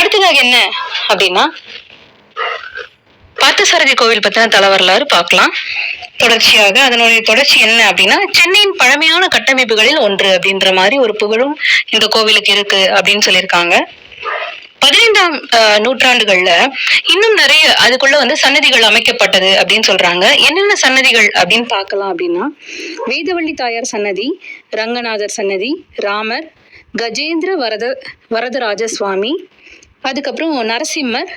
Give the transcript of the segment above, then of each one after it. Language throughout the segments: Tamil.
அடுத்ததாக என்ன அப்படின்னா பார்த்தசாரதி கோவில் பத்தின தல வரலாறு பார்க்கலாம். தொடர்ச்சியாக அதனுடைய தொடர்ச்சி என்ன அப்படின்னா, சென்னையின் பழமையான கட்டமைப்புகளில் ஒன்று அப்படின்ற மாதிரி ஒரு புகழும் இந்த கோவிலுக்கு இருக்கு அப்படின்னு சொல்லியிருக்காங்க. 15ஆம் நூற்றாண்டுகள்ல இன்னும் நிறைய அதுக்குள்ள சன்னதிகள் அமைக்கப்பட்டது அப்படின்னு சொல்றாங்க. என்னென்ன சன்னதிகள் அப்படின்னு பார்க்கலாம் அப்படின்னா, வேதவள்ளி தாயார் சன்னதி, ரங்கநாதர் சன்னதி, ராமர், கஜேந்திர வரதராஜ சுவாமி, அதுக்கப்புறம் நரசிம்மர்,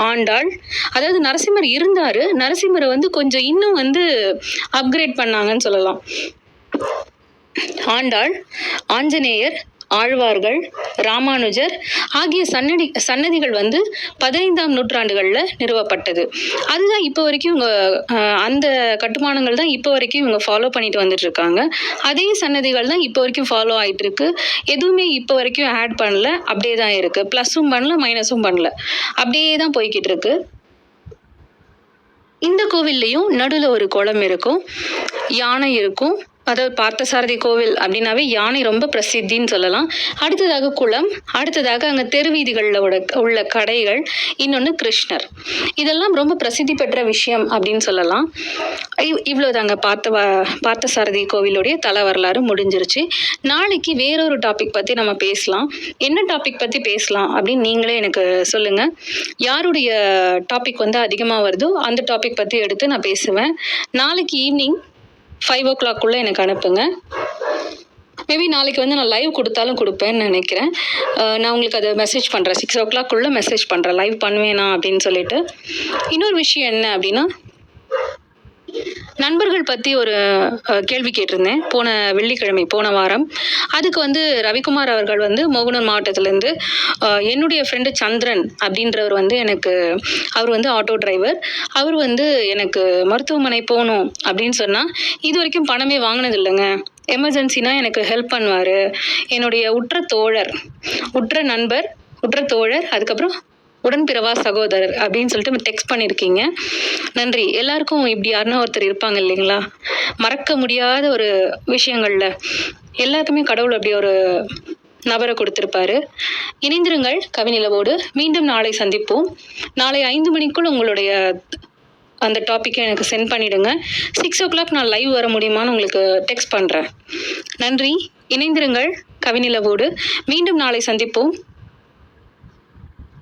ஆண்டாள். அதாவது நரசிம்மர் இருந்தாரு, நரசிம்மரை கொஞ்சம் இன்னும் அப்கிரேட் பண்ணாங்கன்னு சொல்லலாம். ஆண்டாள், ஆஞ்சநேயர், ஆழ்வார்கள், ராமானுஜர் ஆகிய சன்னதிகள் 15ஆம் நூற்றாண்டுகள்ல நிறுவப்பட்டது. அதுதான் இப்போ வரைக்கும் அந்த கட்டுமானங்கள் தான் இப்போ வரைக்கும் இவங்க ஃபாலோ பண்ணிட்டு வந்துட்டு இருக்காங்க. அதே சன்னதிகள் தான் இப்போ வரைக்கும் ஃபாலோ ஆயிட்டு இருக்கு. எதுவுமே இப்போ வரைக்கும் ஆட் பண்ணல, அப்படியே தான் இருக்கு. பிளஸும் பண்ணல, மைனஸும் பண்ணல, அப்படியே தான் போய்கிட்டு இருக்கு. இந்த கோவில்லையும் நடுவில் ஒரு குளம் இருக்கும், யானை இருக்கும். அதாவது பார்த்தசாரதி கோவில் அப்படின்னாவே யானை ரொம்ப பிரசித்தின்னு சொல்லலாம். அடுத்ததாக குளம், அடுத்ததாக அங்கே தெருவீதிகளில் உள்ள கடைகள், இன்னொன்று கிருஷ்ணர். இதெல்லாம் ரொம்ப பிரசித்தி பெற்ற விஷயம் அப்படின்னு சொல்லலாம். இவ்வளோதாங்க பார்த்தசாரதி கோவிலுடைய தல வரலாறு முடிஞ்சிருச்சு. நாளைக்கு வேறொரு டாபிக் பற்றி நம்ம பேசலாம். என்ன டாபிக் பற்றி பேசலாம் அப்படின்னு நீங்களே எனக்கு சொல்லுங்கள். யாருடைய டாபிக் அதிகமாக வருதோ அந்த டாபிக் பற்றி எடுத்து நான் பேசுவேன். நாளைக்கு ஈவினிங் 5 o'clock எனக்கு அனுப்புங்க. மேபி நாளைக்கு நான் லைவ் கொடுத்தாலும் கொடுப்பேன்னு நினைக்கிறேன். நான் உங்களுக்கு அதை மெசேஜ் பண்ணுறேன். 6 o'clock மெசேஜ் பண்ணுறேன், லைவ் பண்ணுவேனா அப்படின்னு சொல்லிட்டு. இன்னொரு விஷயம் என்ன அப்படின்னா, நண்பர்கள் பற்றி ஒரு கேள்வி கேட்டிருந்தேன் போன வெள்ளிக்கிழமை, போன வாரம். அதுக்கு ரவிக்குமார் அவர்கள் மோகனூர் மாவட்டத்திலேருந்து என்னுடைய ஃப்ரெண்டு சந்திரன் அப்படின்றவர் எனக்கு, அவர் ஆட்டோ டிரைவர். அவர் எனக்கு மருத்துவமனை போகணும் அப்படின்னு சொன்னால் இது வரைக்கும் பணமே வாங்கினது இல்லைங்க. எமர்ஜென்சினா எனக்கு ஹெல்ப் பண்ணுவார். என்னுடைய உற்ற தோழர், உற்ற நண்பர், உற்ற தோழர், அதுக்கப்புறம் உடன்பிறவா சகோதரர் அப்படின்னு சொல்லிட்டு டெக்ஸ்ட் பண்ணியிருக்கீங்க. நன்றி. எல்லாருக்கும் இப்படி யாருன்னா ஒருத்தர் இருப்பாங்க இல்லைங்களா, மறக்க முடியாத ஒரு விஷயங்கள்ல எல்லாருக்குமே கடவுள் அப்படி ஒரு நபரை கொடுத்திருப்பாரு. இணைந்திருங்கள் கவிநிலவோடு. மீண்டும் நாளை சந்திப்போம். நாளை 5 மணிக்குள் உங்களுடைய அந்த டாப்பிக்கை எனக்கு சென்ட் பண்ணிடுங்க. 6 o'clock நான் லைவ் வர முடியுமான்னு உங்களுக்கு டெக்ஸ்ட் பண்ணுறேன். நன்றி. இணைந்திருங்கள் கவிநிலவோடு. மீண்டும் நாளை சந்திப்போம்.